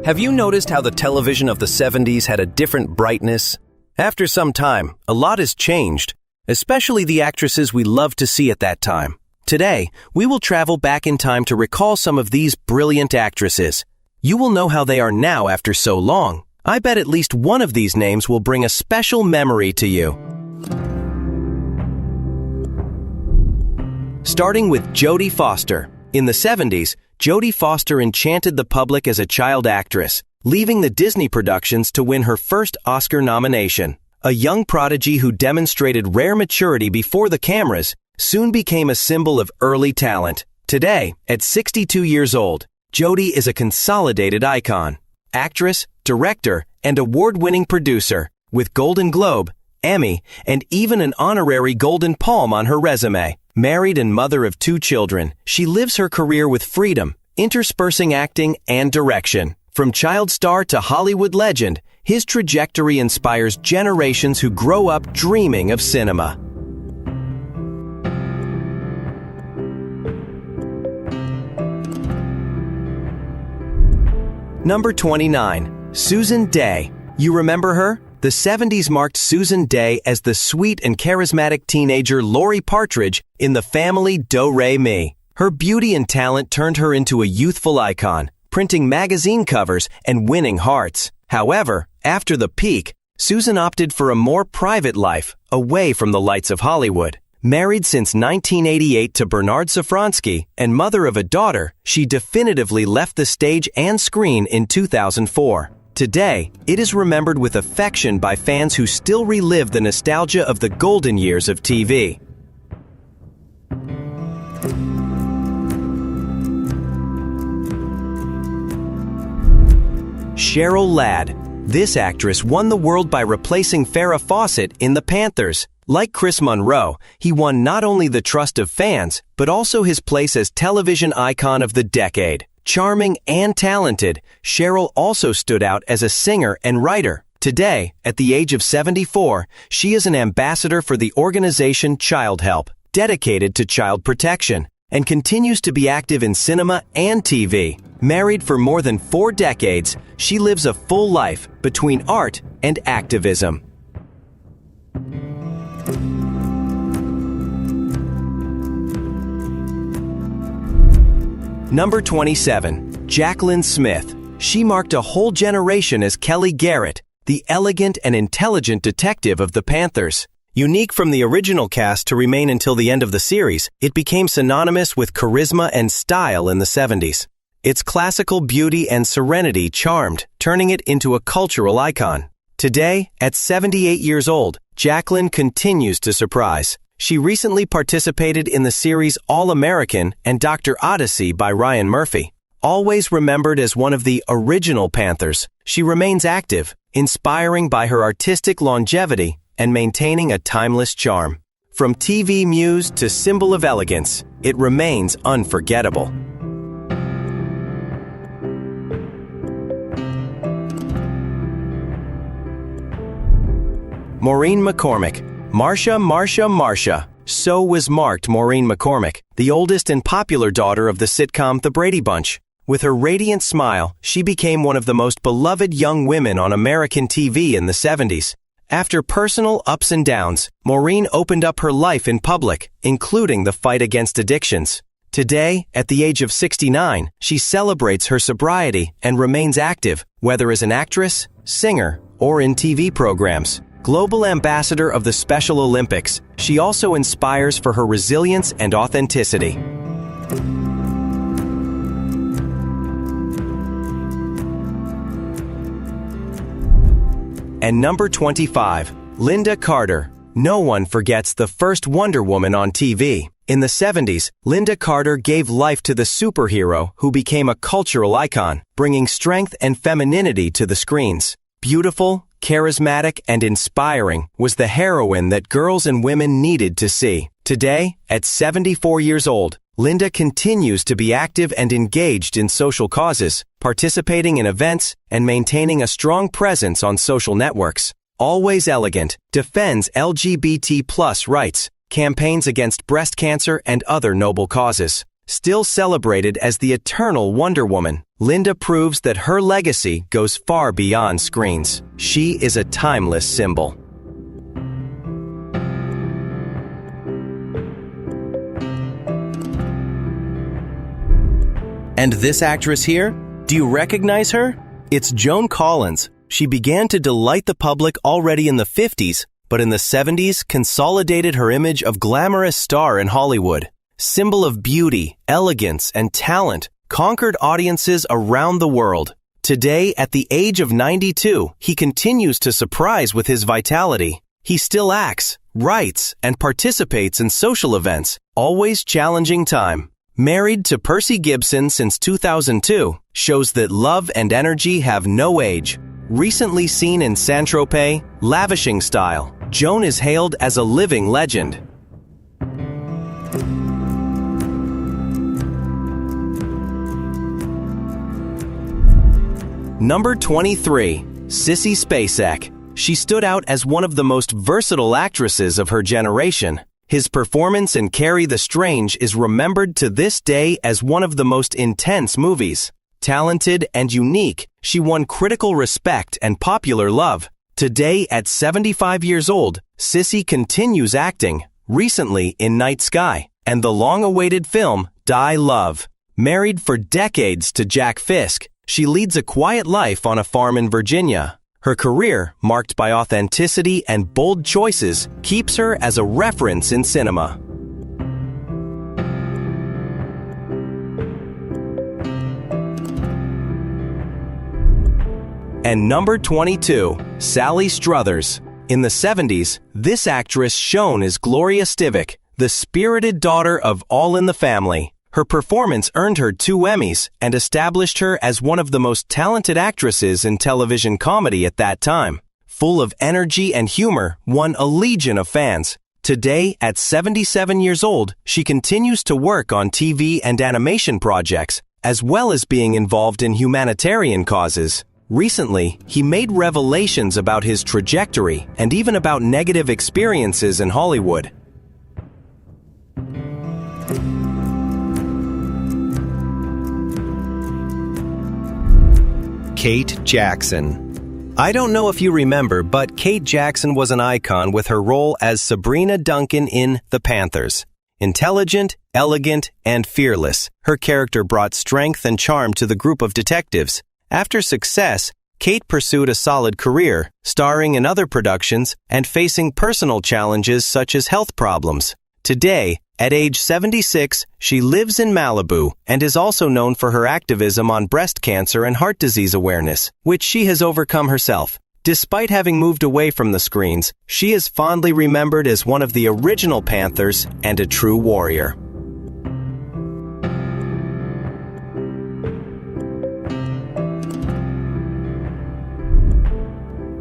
Have you noticed how the television of the 70s had a different brightness? After some time, a lot has changed, especially the actresses we loved to see at that time. Today, we will travel back in time to recall some of these brilliant actresses. You will know how they are now after so long. I bet at least one of these names will bring a special memory to you. Starting with Jodie Foster. In the 70s, Jodie Foster enchanted the public as a child actress, leaving the Disney productions to win her first Oscar nomination. A young prodigy who demonstrated rare maturity before the cameras, soon became a symbol of early talent. Today, at 62 years old, Jodie is a consolidated icon. Actress, director, and award-winning producer, with Golden Globe, Emmy, and even an honorary Golden Palm on her resume. Married and mother of 2 children, she lives her career with freedom, interspersing acting and direction. From child star to Hollywood legend, his trajectory inspires generations who grow up dreaming of cinema. Number 29. Susan Dey. You remember her? The 70s marked Susan Dey as the sweet and charismatic teenager Lori Partridge in The Family Do-Re-Mi. Her beauty and talent turned her into a youthful icon, printing magazine covers and winning hearts. However, after the peak, Susan opted for a more private life, away from the lights of Hollywood. Married since 1988 to Bernard Safransky and mother of a daughter, she definitively left the stage and screen in 2004. Today, it is remembered with affection by fans who still relive the nostalgia of the golden years of TV. Cheryl Ladd. This actress won the world by replacing Farrah Fawcett in The Panthers. Like Chris Monroe, he won not only the trust of fans, but also his place as television icon of the decade. Charming and talented, Cheryl also stood out as a singer and writer. Today, at the age of 74, she is an ambassador for the organization Child Help, dedicated to child protection, and continues to be active in cinema and TV. Married for more than 4 decades, she lives a full life between art and activism. Number 27. Jaclyn Smith. She marked a whole generation as Kelly Garrett, the elegant and intelligent detective of the Panthers. Unique from the original cast to remain until the end of the series, it became synonymous with charisma and style in the 70s. Its classical beauty and serenity charmed, turning it into a cultural icon. Today, at 78 years old, Jaclyn continues to surprise. She recently participated in the series All-American and Dr. Odyssey by Ryan Murphy. Always remembered as one of the original Panthers, she remains active, inspiring by her artistic longevity and maintaining a timeless charm. From TV muse to symbol of elegance, it remains unforgettable. Maureen McCormick. Marsha. So was marked Maureen McCormick, the oldest and popular daughter of the sitcom The Brady Bunch. With her radiant smile, she became one of the most beloved young women on American TV in the 70s. After personal ups and downs, Maureen opened up her life in public, including the fight against addictions. Today, at the age of 69, she celebrates her sobriety and remains active, whether as an actress, singer, or in TV programs. Global ambassador of the Special Olympics, she also inspires for her resilience and authenticity. And number 25, Linda Carter. No one forgets the first Wonder Woman on TV. In the 70s, Linda Carter gave life to the superhero who became a cultural icon, bringing strength and femininity to the screens. Beautiful, charismatic, and inspiring was the heroine that girls and women needed to see. Today, at 74 years old, Linda continues to be active and engaged in social causes, participating in events, and maintaining a strong presence on social networks. Always elegant, defends LGBT+ rights, campaigns against breast cancer and other noble causes. Still celebrated as the eternal Wonder Woman, Linda proves that her legacy goes far beyond screens. She is a timeless symbol. And this actress here? Do you recognize her? It's Joan Collins. She began to delight the public already in the 50s, but in the 70s consolidated her image of glamorous star in Hollywood. Symbol of beauty, elegance, and talent, conquered audiences around the world. Today, at the age of 92, he continues to surprise with his vitality. He still acts, writes, and participates in social events, always challenging time. Married to Percy Gibson since 2002, shows that love and energy have no age. Recently seen in Saint-Tropez, lavishing style, Joan is hailed as a living legend. Number 23. Sissy Spacek. She stood out as one of the most versatile actresses of her generation. His performance in Carrie the Strange is remembered to this day as one of the most intense movies. Talented and unique, she won critical respect and popular love. Today, at 75 years old, Sissy continues acting, recently in Night Sky, and the long-awaited film, Die Love. Married for decades to Jack Fisk, she leads a quiet life on a farm in Virginia. Her career, marked by authenticity and bold choices, keeps her as a reference in cinema. And number 22, Sally Struthers. In the 70s, this actress shone as Gloria Stivic, the spirited daughter of All in the Family. Her performance earned her 2 Emmys and established her as one of the most talented actresses in television comedy at that time. Full of energy and humor, won a legion of fans. Today, at 77 years old, she continues to work on TV and animation projects, as well as being involved in humanitarian causes. Recently, he made revelations about his trajectory and even about negative experiences in Hollywood. Kate Jackson. I don't know if you remember, but Kate Jackson was an icon with her role as Sabrina Duncan in The Panthers. Intelligent, elegant, and fearless, her character brought strength and charm to the group of detectives. After success, Kate pursued a solid career, starring in other productions and facing personal challenges such as health problems. Today, at age 76, she lives in Malibu and is also known for her activism on breast cancer and heart disease awareness, which she has overcome herself. Despite having moved away from the screens, she is fondly remembered as one of the original Panthers and a true warrior.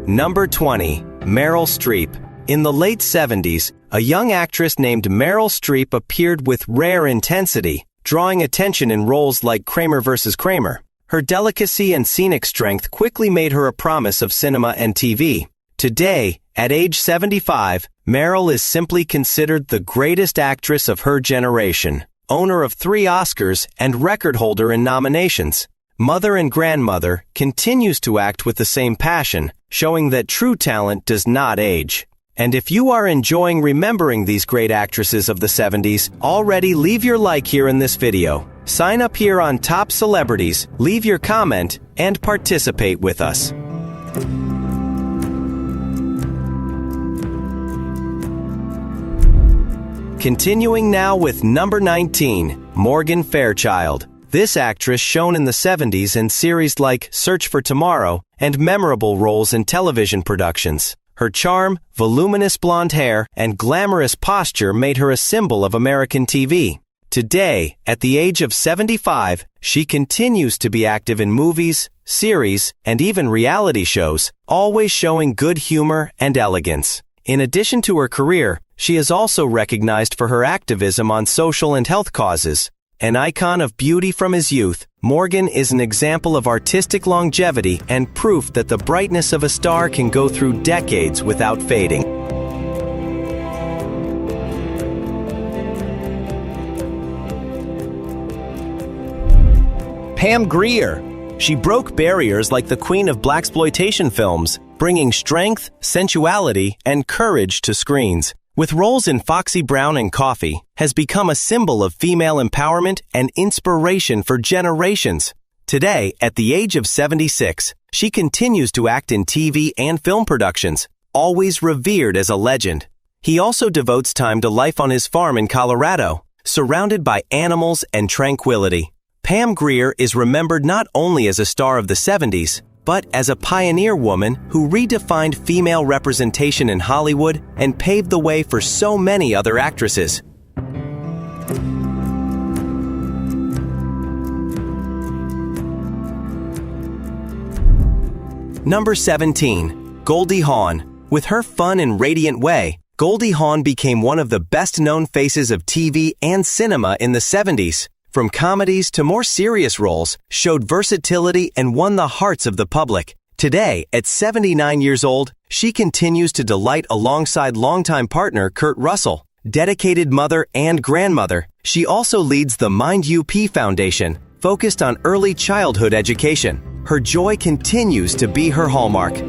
Number 20. Meryl Streep. In the late 70s, a young actress named Meryl Streep appeared with rare intensity, drawing attention in roles like Kramer vs. Kramer. Her delicacy and scenic strength quickly made her a promise of cinema and TV. Today, at age 75, Meryl is simply considered the greatest actress of her generation, owner of 3 Oscars and record holder in nominations. Mother and grandmother, continues to act with the same passion, showing that true talent does not age. And if you are enjoying remembering these great actresses of the 70s, already leave your like here in this video. Sign up here on Top Celebrities, leave your comment, and participate with us. Continuing now with number 19, Morgan Fairchild. This actress shone in the 70s in series like Search for Tomorrow and memorable roles in television productions. Her charm, voluminous blonde hair, and glamorous posture made her a symbol of American TV. Today, at the age of 75, she continues to be active in movies, series, and even reality shows, always showing good humor and elegance. In addition to her career, she is also recognized for her activism on social and health causes. An icon of beauty from his youth, Morgan is an example of artistic longevity and proof that the brightness of a star can go through decades without fading. Pam Grier. She broke barriers like the queen of blaxploitation films, bringing strength, sensuality, and courage to screens. With roles in Foxy Brown and Coffee, has become a symbol of female empowerment and inspiration for generations. Today, at the age of 76, she continues to act in TV and film productions, always revered as a legend. He also devotes time to life on his farm in Colorado, surrounded by animals and tranquility. Pam Grier is remembered not only as a star of the 70s, but as a pioneer woman who redefined female representation in Hollywood and paved the way for so many other actresses. Number 17. Goldie Hawn. With her fun and radiant way, Goldie Hawn became one of the best-known faces of TV and cinema in the 70s. From comedies to more serious roles, showed versatility and won the hearts of the public. Today, at 79 years old, she continues to delight alongside longtime partner Kurt Russell. Dedicated mother and grandmother, she also leads the Mind UP Foundation, focused on early childhood education. Her joy continues to be her hallmark.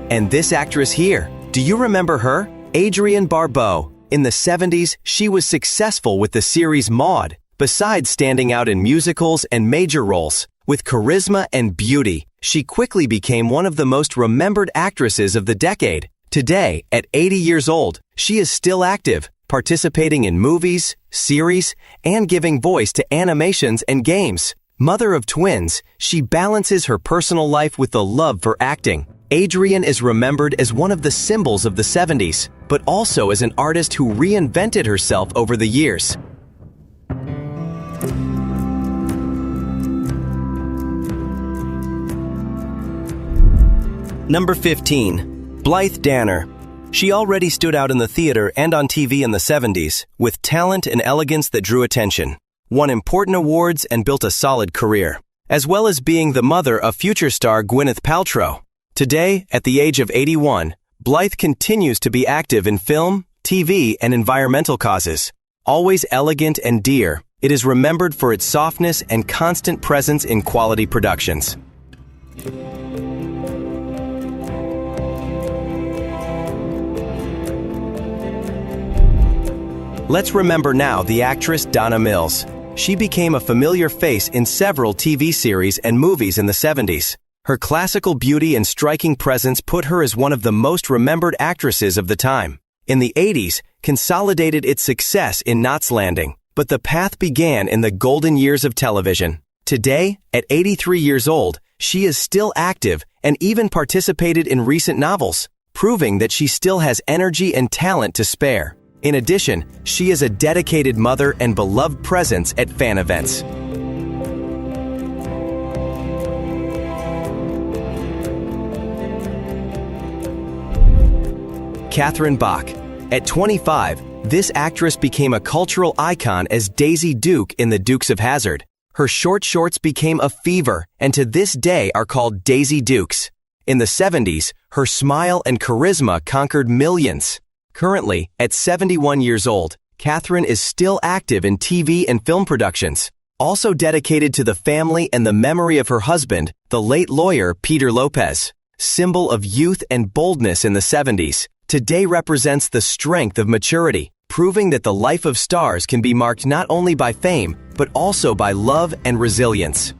And this actress here, do you remember her? Adrienne Barbeau. In the 70s, she was successful with the series Maude, besides standing out in musicals and major roles. With charisma and beauty, she quickly became one of the most remembered actresses of the decade. Today, at 80 years old, she is still active, participating in movies, series, and giving voice to animations and games. Mother of twins, she balances her personal life with the love for acting. Adrienne is remembered as one of the symbols of the 70s, but also as an artist who reinvented herself over the years. Number 15. Blythe Danner. She already stood out in the theater and on TV in the 70s, with talent and elegance that drew attention, won important awards and built a solid career, as well as being the mother of future star Gwyneth Paltrow. Today, at the age of 81, Blythe continues to be active in film, TV, and environmental causes. Always elegant and dear, it is remembered for its softness and constant presence in quality productions. Let's remember now the actress Donna Mills. She became a familiar face in several TV series and movies in the 70s. Her classical beauty and striking presence put her as one of the most remembered actresses of the time. In the 80s, consolidated its success in Knots Landing, but the path began in the golden years of television. Today, at 83 years old, she is still active and even participated in recent novels, proving that she still has energy and talent to spare. In addition, she is a dedicated mother and beloved presence at fan events. Catherine Bach. At 25, this actress became a cultural icon as Daisy Duke in The Dukes of Hazzard. Her short shorts became a fever and to this day are called Daisy Dukes. In the 70s, her smile and charisma conquered millions. Currently, at 71 years old, Catherine is still active in TV and film productions, also dedicated to the family and the memory of her husband, the late lawyer Peter Lopez. Symbol of youth and boldness in the 70s, today represents the strength of maturity, proving that the life of stars can be marked not only by fame, but also by love and resilience.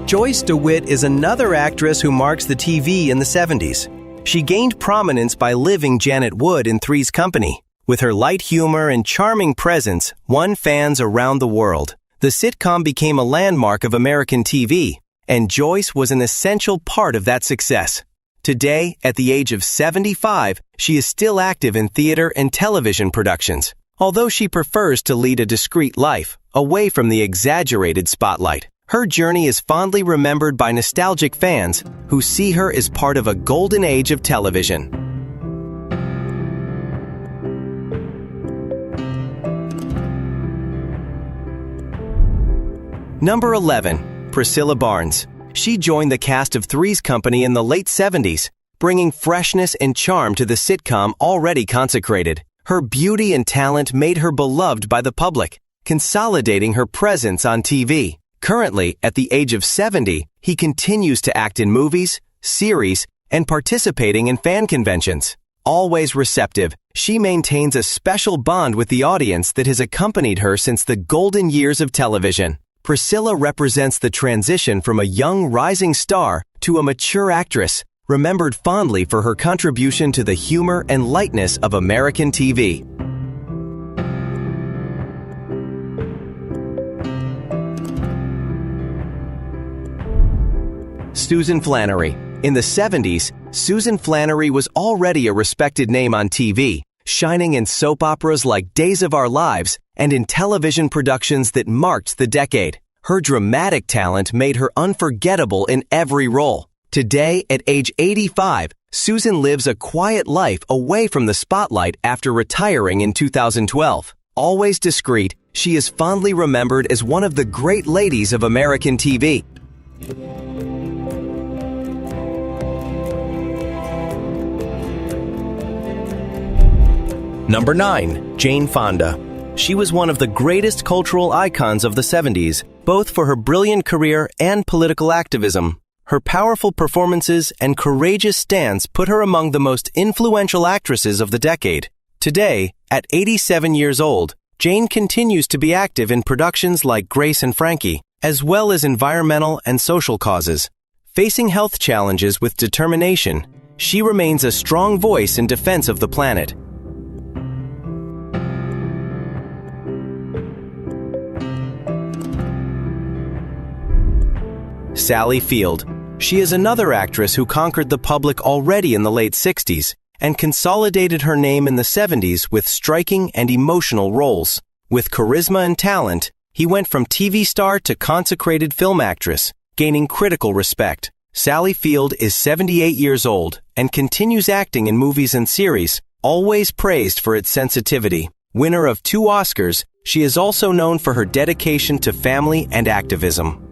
Joyce DeWitt is another actress who marks the TV in the 70s. She gained prominence by living Janet Wood in Three's Company. With her light humor and charming presence, won fans around the world. The sitcom became a landmark of American TV, and Joyce was an essential part of that success. Today, at the age of 75, she is still active in theater and television productions, although she prefers to lead a discreet life, away from the exaggerated spotlight. Her journey is fondly remembered by nostalgic fans who see her as part of a golden age of television. Number 11. Priscilla Barnes. She joined the cast of Three's Company in the late 70s, bringing freshness and charm to the sitcom already consecrated. Her beauty and talent made her beloved by the public, consolidating her presence on TV. Currently, at the age of 70, he continues to act in movies, series, and participating in fan conventions. Always receptive, she maintains a special bond with the audience that has accompanied her since the golden years of television. Priscilla represents the transition from a young rising star to a mature actress, remembered fondly for her contribution to the humor and lightness of American TV. Susan Flannery. In the 70s, Susan Flannery was already a respected name on TV, shining in soap operas like Days of Our Lives and in television productions that marked the decade. Her dramatic talent made her unforgettable in every role. Today, at age 85, Susan lives a quiet life away from the spotlight after retiring in 2012. Always discreet, she is fondly remembered as one of the great ladies of American TV. Number 9. Jane Fonda. She was one of the greatest cultural icons of the 70s, both for her brilliant career and political activism. Her powerful performances and courageous stance put her among the most influential actresses of the decade. Today, at 87 years old, Jane continues to be active in productions like Grace and Frankie, as well as environmental and social causes. Facing health challenges with determination, she remains a strong voice in defense of the planet. Sally Field. She is another actress who conquered the public already in the late 60s and consolidated her name in the 70s with striking and emotional roles. With charisma and talent, he went from TV star to consecrated film actress, gaining critical respect. Sally Field is 78 years old and continues acting in movies and series, always praised for its sensitivity. Winner of 2 Oscars, she is also known for her dedication to family and activism.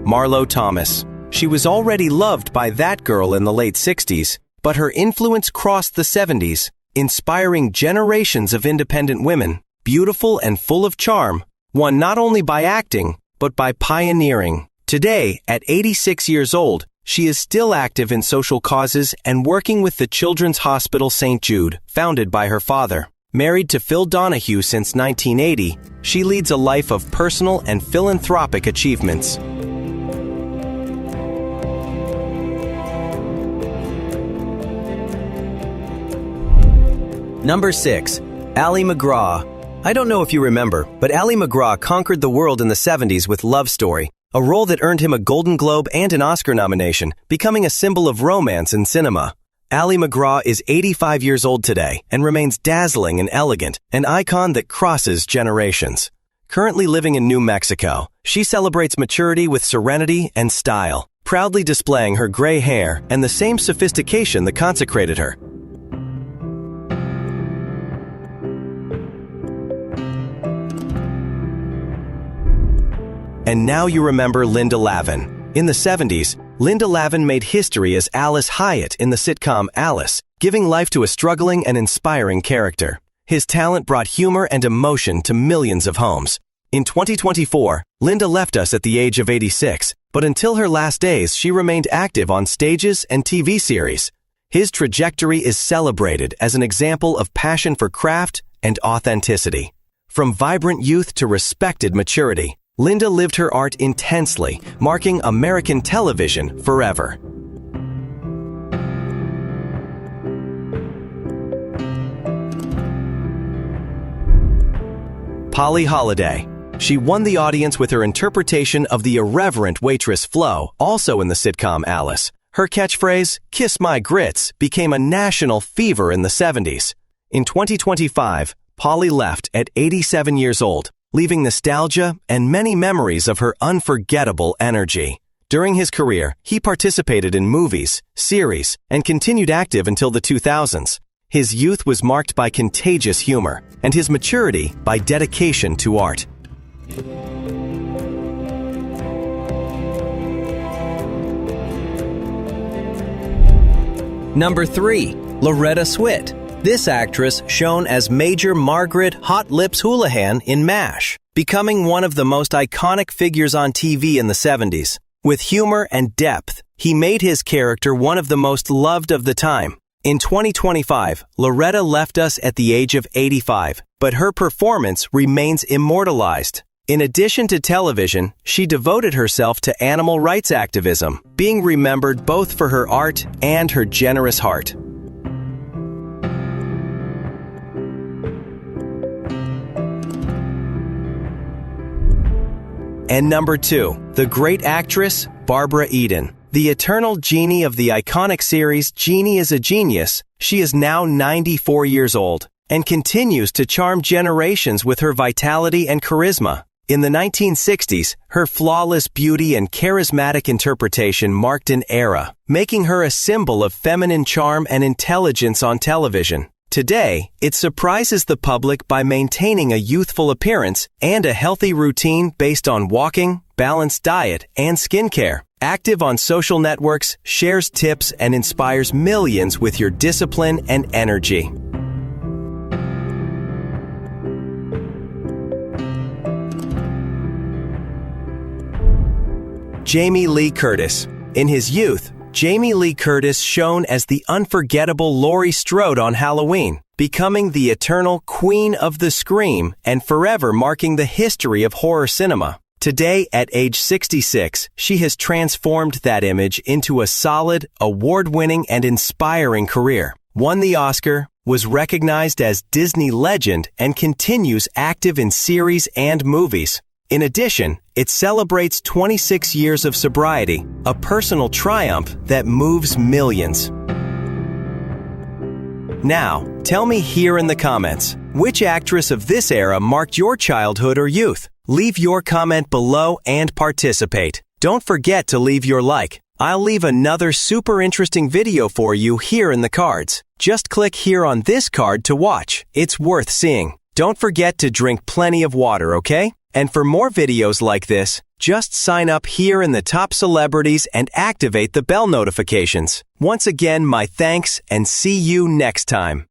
Marlo Thomas. She was already loved by that girl in the late 60s, but her influence crossed the 70s, inspiring generations of independent women. Beautiful and full of charm, won not only by acting, but by pioneering. Today, at 86 years old, she is still active in social causes and working with the Children's Hospital St. Jude, founded by her father. Married to Phil Donahue since 1980, she leads a life of personal and philanthropic achievements. Number 6. Ali MacGraw. I don't know if you remember, but Ali MacGraw conquered the world in the 70s with Love Story, a role that earned him a Golden Globe and an Oscar nomination, becoming a symbol of romance in cinema. Ali MacGraw is 85 years old today and remains dazzling and elegant, an icon that crosses generations. Currently living in New Mexico, she celebrates maturity with serenity and style, proudly displaying her gray hair and the same sophistication that consecrated her. And now you remember Linda Lavin. In the 70s, Linda Lavin made history as Alice Hyatt in the sitcom Alice, giving life to a struggling and inspiring character. His talent brought humor and emotion to millions of homes. In 2024, Linda left us at the age of 86, but until her last days, she remained active on stages and TV series. His trajectory is celebrated as an example of passion for craft and authenticity. From vibrant youth to respected maturity, Linda lived her art intensely, marking American television forever. Polly Holliday. She won the audience with her interpretation of the irreverent waitress Flo, also in the sitcom Alice. Her catchphrase, "Kiss my grits," became a national fever in the 70s. In 2025, Polly left at 87 years old, leaving nostalgia and many memories of her unforgettable energy. During his career, he participated in movies, series, and continued active until the 2000s. His youth was marked by contagious humor, and his maturity by dedication to art. Number 3. Loretta Swit. This actress shone as Major Margaret Hot Lips Houlihan in MASH, becoming one of the most iconic figures on TV in the 70s. With humor and depth, he made his character one of the most loved of the time. In 2025, Loretta left us at the age of 85, but her performance remains immortalized. In addition to television, she devoted herself to animal rights activism, being remembered both for her art and her generous heart. And number 2, the great actress Barbara Eden. The eternal genie of the iconic series Jeannie is a Genius, she is now 94 years old and continues to charm generations with her vitality and charisma. In the 1960s, her flawless beauty and charismatic interpretation marked an era, making her a symbol of feminine charm and intelligence on television. Today, it surprises the public by maintaining a youthful appearance and a healthy routine based on walking, balanced diet, and skincare. Active on social networks, shares tips, and inspires millions with your discipline and energy. Jamie Lee Curtis. In his youth, Jamie Lee Curtis shone as the unforgettable Laurie Strode on Halloween, becoming the eternal queen of the scream and forever marking the history of horror cinema. Today, at age 66, she has transformed that image into a solid, award-winning, and inspiring career. Won the Oscar, was recognized as Disney legend, and continues active in series and movies. In addition, it celebrates 26 years of sobriety, a personal triumph that moves millions. Now, tell me here in the comments, which actress of this era marked your childhood or youth? Leave your comment below and participate. Don't forget to leave your like. I'll leave another super interesting video for you here in the cards. Just click here on this card to watch. It's worth seeing. Don't forget to drink plenty of water, okay? And for more videos like this, just sign up here in the top celebrities and activate the bell notifications. Once again, my thanks and see you next time.